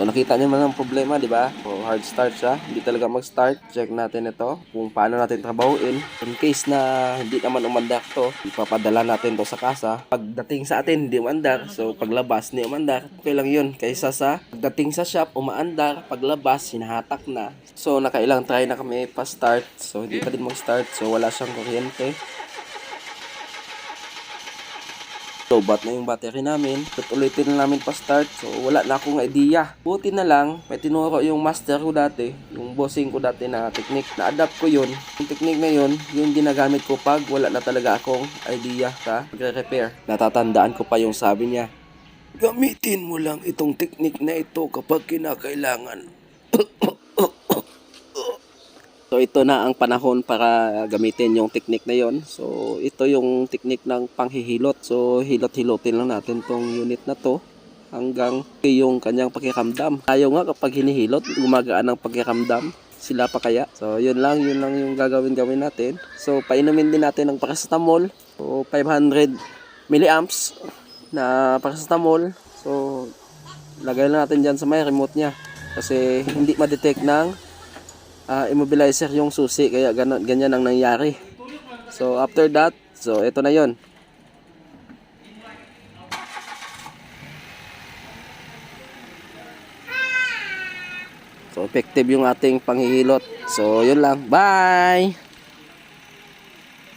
So nakita niyo naman ang problema, di ba? So hard start siya, hindi talaga mag-start. Check natin ito kung paano natin trabahuin. In case na hindi naman umandar to, ipapadala natin to sa kasa. Pagdating sa atin, hindi umandar. So paglabas, hindi umandar. Okay lang yun. Kaysa sa pagdating sa shop, umaandar. Paglabas, hinahatak na. So nakailang try na kami pa-start. So hindi pa din mag-start. So wala siyang kuryente. Lobat na yung battery namin. Ulitin na namin pa-start. So, wala na akong idea. Buti na lang, may tinuro yung master ko dati, yung bossing ko dati na technique. Na-adapt ko yun. Yung technique na yun, yung ginagamit ko pag wala na talaga akong idea sa pagre-repair. Natatandaan ko pa yung sabi niya, gamitin mo lang itong technique na ito kapag kinakailangan. So ito na ang panahon para gamitin yung technique na yon. So ito yung technique ng panghihilot. So hilot-hilotin lang natin tong unit na to hanggang yung kanyang pakiramdam. Tayo nga kapag hinihilot, gumagaan ang pakiramdam. Sila pa kaya? So yun lang yung gagawin natin. So painumin din natin ng paracetamol. So 500 milliamps na paracetamol. So lagay lang natin dyan sa may remote nya. Kasi hindi ma-detect ng immobilizer yung susi, kaya ganyan ang nangyari. So after that, so ito na yon. So effective yung ating panghihilot. So yun lang, bye.